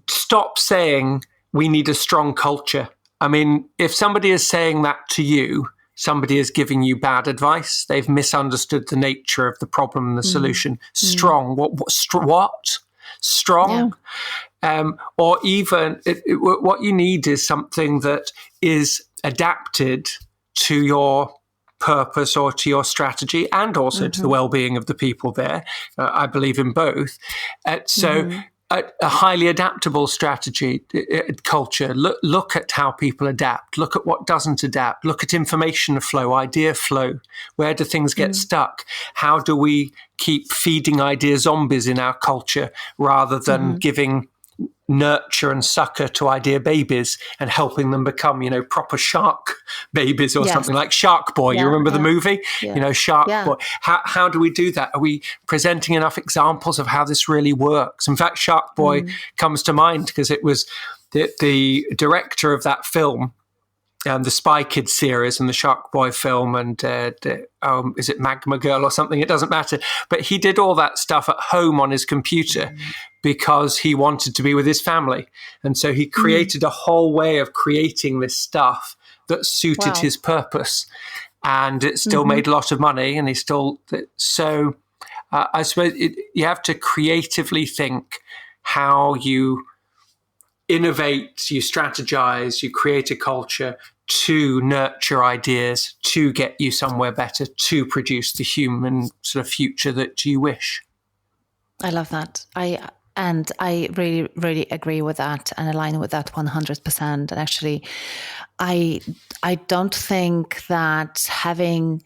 stop saying we need a strong culture. I mean, if somebody is saying that to you, somebody is giving you bad advice. They've misunderstood the nature of the problem and the solution. Strong. What? Strong? Yeah. Or even what you need is something that is adapted to your purpose or to your strategy, and also to the well-being of the people there. I believe in both. A highly adaptable strategy, culture. Look at how people adapt. Look at what doesn't adapt. Look at information flow, idea flow. Where do things get stuck? How do we keep feeding idea zombies in our culture rather than giving nurture and succor to idea babies and helping them become, proper shark babies or something like Shark Boy. You remember the movie? Shark Boy. How do we do that? Are we presenting enough examples of how this really works? In fact, Shark Boy comes to mind because it was the director of that film, the Spy Kids series and the Shark Boy film, and is it Magma Girl or something? It doesn't matter. But he did all that stuff at home on his computer because he wanted to be with his family. And so he created a whole way of creating this stuff that suited his purpose. And it still made a lot of money. And he still... So I suppose you have to creatively think how you innovate, you strategize, you create a culture to nurture ideas, to get you somewhere better, to produce the human sort of future that you wish. I love that. I really, really agree with that and align with that 100%. And actually, I don't think that having,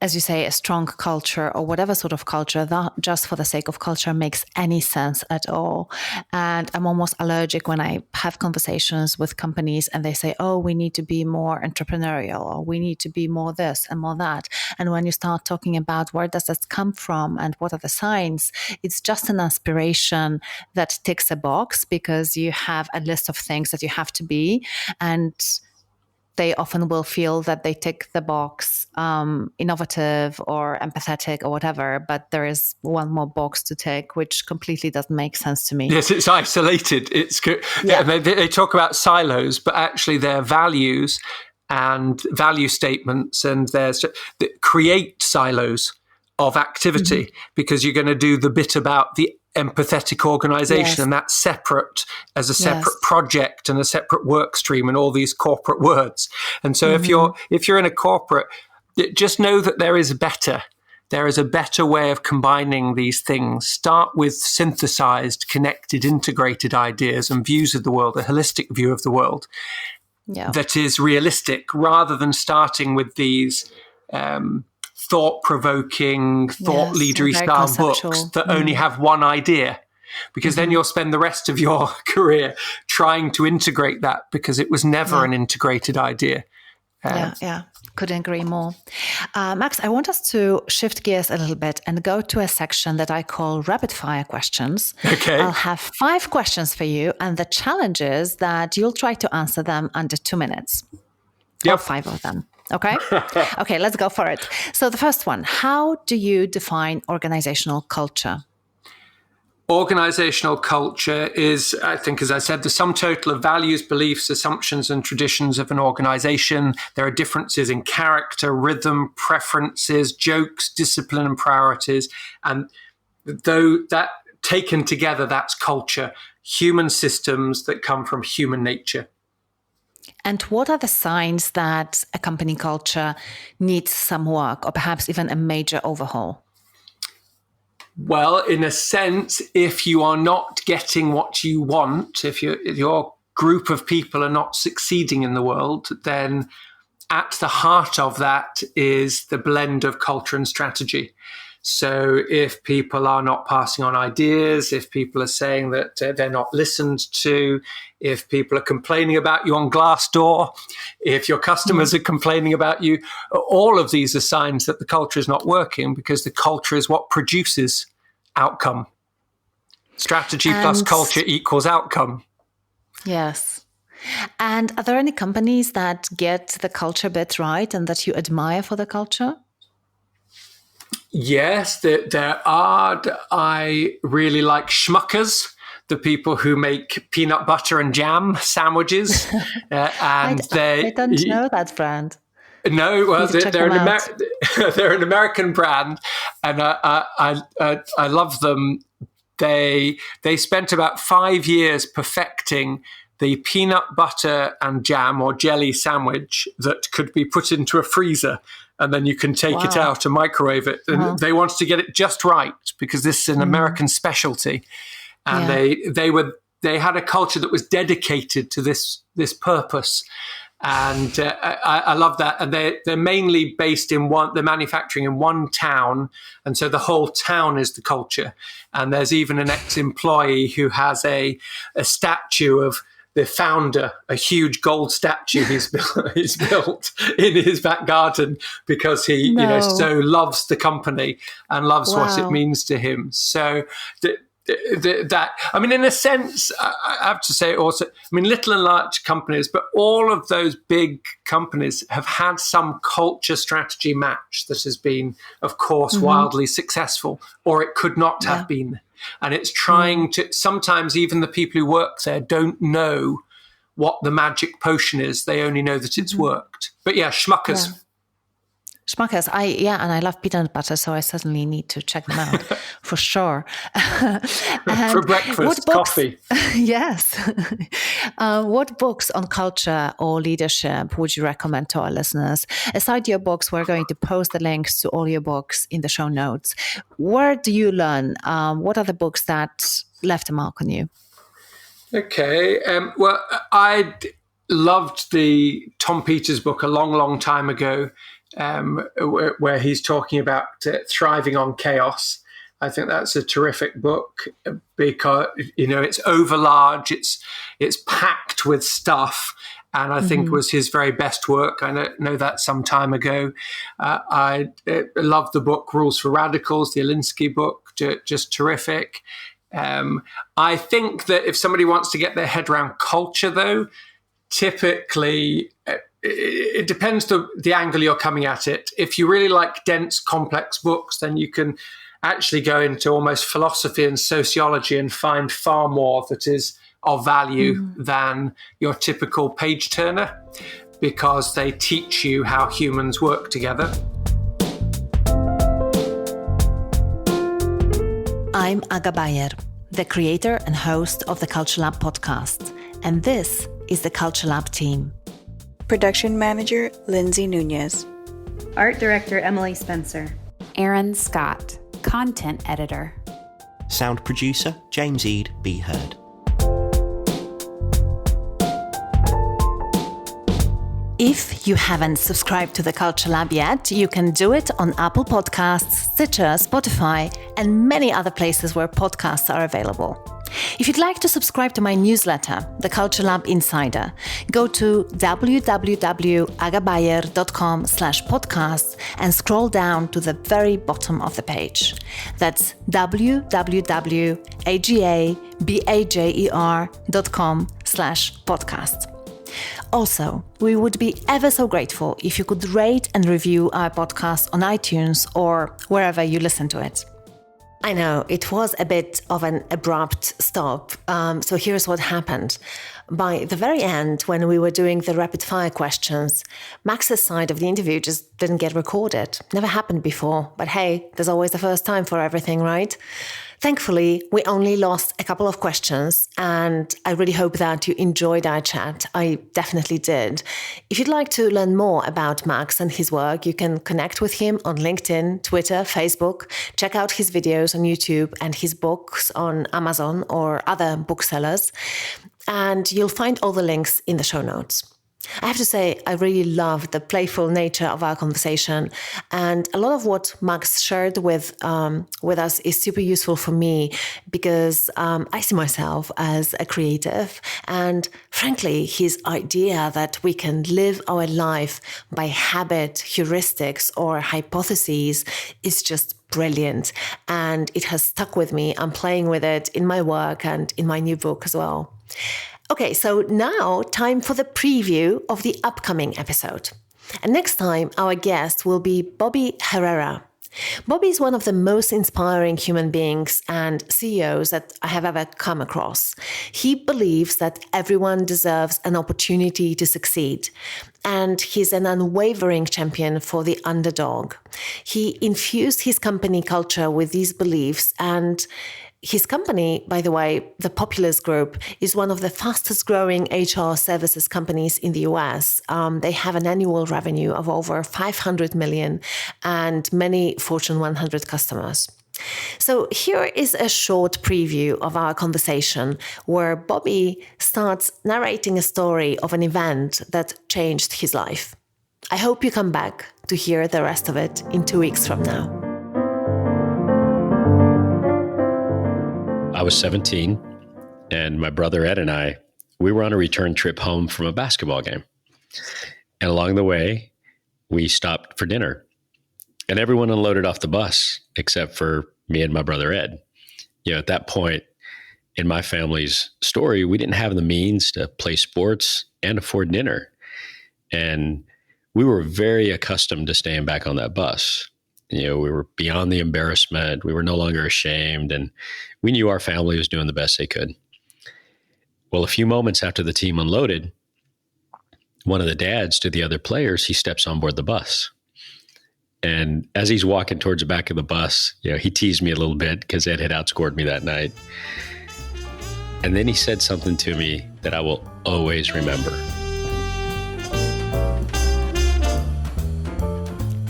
as you say, a strong culture or whatever sort of culture, that just for the sake of culture makes any sense at all. And I'm almost allergic when I have conversations with companies and they say, oh, we need to be more entrepreneurial, or we need to be more this and more that. And when you start talking about where does this come from and what are the signs, it's just an aspiration that ticks a box because you have a list of things that you have to be, and they often will feel that they tick the box, innovative or empathetic or whatever, but there is one more box to tick, which completely doesn't make sense to me. Yes, it's isolated. They talk about silos, but actually they're values and value statements, and create silos of activity because you're going to do the bit about the empathetic organization, and that's separate as a separate project and a separate work stream and all these corporate words. And so if you're in a corporate, just know that there is a better way of combining these things. Start with synthesized, connected, integrated ideas and views of the world, a holistic view of the world. that is realistic, rather than starting with these thought-provoking, thought-leadery style books that only have one idea. Because then you'll spend the rest of your career trying to integrate that, because it was never an integrated idea. Couldn't agree more. Max, I want us to shift gears a little bit and go to a section that I call rapid fire questions. Okay. I'll have 5 questions for you, and the challenge is that you'll try to answer them under 2 minutes. Yep. Or 5 of them. Okay? Okay, let's go for it. So the first one, how do you define organizational culture? Organizational culture is, I think, as I said, the sum total of values, beliefs, assumptions, and traditions of an organization. There are differences in character, rhythm, preferences, jokes, discipline, and priorities. And though that taken together, that's culture. Human systems that come from human nature. And what are the signs that a company culture needs some work, or perhaps even a major overhaul? Well, in a sense, if you are not getting what you want, if your group of people are not succeeding in the world, then at the heart of that is the blend of culture and strategy. So if people are not passing on ideas, if people are saying that they're not listened to, if people are complaining about you on Glassdoor, if your customers are complaining about you, all of these are signs that the culture is not working, because the culture is what produces outcome. Strategy plus culture equals outcome. Yes. And are there any companies that get the culture bit right and that you admire for the culture? Yes, there are. I really like Schmuckers, the people who make peanut butter and jam sandwiches. I don't know that brand. No, well, they're an American brand, and I love them. They spent about 5 years perfecting the peanut butter and jam or jelly sandwich that could be put into a freezer, and then you can take it out and microwave it. And they wanted to get it just right, because this is an American specialty. And they had a culture that was dedicated to this purpose. And I love that. And they're mainly based they're manufacturing in one town. And so the whole town is the culture. And there's even an ex-employee who has a statue of the founder, a huge gold statue he's built in his back garden, because he so loves the company and loves what it means to him. So that, I mean, in a sense, I have to say also, I mean, little and large companies, but all of those big companies have had some culture strategy match that has been, of course, wildly successful, or it could not have been. And it's trying to, sometimes even the people who work there don't know what the magic potion is. They only know that it's worked. But yeah, Schmuckers. Yeah. Schmuckers, and I love peanut butter, so I certainly need to check them out for sure. For breakfast, coffee. Yes. What books on culture or leadership would you recommend to our listeners? Aside your books, we're going to post the links to all your books in the show notes. Where do you learn? What are the books that left a mark on you? Okay. Well, I loved the Tom Peters book a long, long time ago. Where he's talking about thriving on chaos. I think that's a terrific book, because it's overlarge, it's packed with stuff, and I think was his very best work. I know that some time ago. I love the book Rules for Radicals, the Alinsky book, just terrific. I think that if somebody wants to get their head around culture, though, typically it depends the angle you're coming at it. If you really like dense, complex books, then you can actually go into almost philosophy and sociology and find far more that is of value than your typical page turner, because they teach you how humans work together. I'm Aga Bayer, the creator and host of the Culture Lab podcast, and this is the Culture Lab team. Production Manager, Lindsay Nunez. Art Director, Emily Spencer. Aaron Scott, Content Editor. Sound Producer, James Eade, Be Heard. If you haven't subscribed to the Culture Lab yet, you can do it on Apple Podcasts, Stitcher, Spotify, and many other places where podcasts are available. If you'd like to subscribe to my newsletter, The Culture Lab Insider, go to www.agabayer.com/podcast and scroll down to the very bottom of the page. That's www.agabayer.com/podcast. Also, we would be ever so grateful if you could rate and review our podcast on iTunes or wherever you listen to it. I know, it was a bit of an abrupt stop. So here's what happened. By the very end, when we were doing the rapid fire questions, Max's side of the interview just didn't get recorded. Never happened before. But hey, there's always the first time for everything, right? Thankfully, we only lost a couple of questions, and I really hope that you enjoyed our chat. I definitely did. If you'd like to learn more about Max and his work, you can connect with him on LinkedIn, Twitter, Facebook, check out his videos on YouTube and his books on Amazon or other booksellers, and you'll find all the links in the show notes. I have to say, I really love the playful nature of our conversation, and a lot of what Max shared with us is super useful for me because I see myself as a creative, and frankly, his idea that we can live our life by habit, heuristics, or hypotheses is just brilliant, and it has stuck with me. I'm playing with it in my work and in my new book as well. Okay, so now time for the preview of the upcoming episode. And next time, our guest will be Bobby Herrera. Bobby is one of the most inspiring human beings and CEOs that I have ever come across. He believes that everyone deserves an opportunity to succeed, and he's an unwavering champion for the underdog. He infused his company culture with these beliefs, and his company, by the way, the Populous Group, is one of the fastest growing HR services companies in the US. They have an annual revenue of over 500 million and many Fortune 100 customers. So here is a short preview of our conversation where Bobby starts narrating a story of an event that changed his life. I hope you come back to hear the rest of it in 2 weeks from now. I was 17, and my brother Ed and we were on a return trip home from a basketball game. And along the way, we stopped for dinner. And everyone unloaded off the bus except for me and my brother Ed. At that point in my family's story, we didn't have the means to play sports and afford dinner. And we were very accustomed to staying back on that bus. We were beyond the embarrassment. We were no longer ashamed, and we knew our family was doing the best they could. Well, a few moments after the team unloaded, one of the dads to the other players, he steps on board the bus. And as he's walking towards the back of the bus, he teased me a little bit because Ed had outscored me that night. And then he said something to me that I will always remember.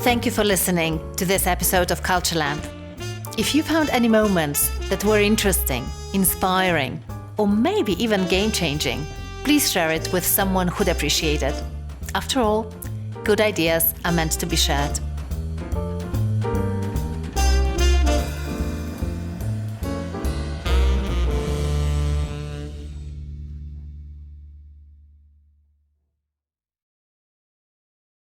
Thank you for listening to this episode of Culture Lab. If you found any moments that were interesting, inspiring, or maybe even game-changing, please share it with someone who'd appreciate it. After all, good ideas are meant to be shared.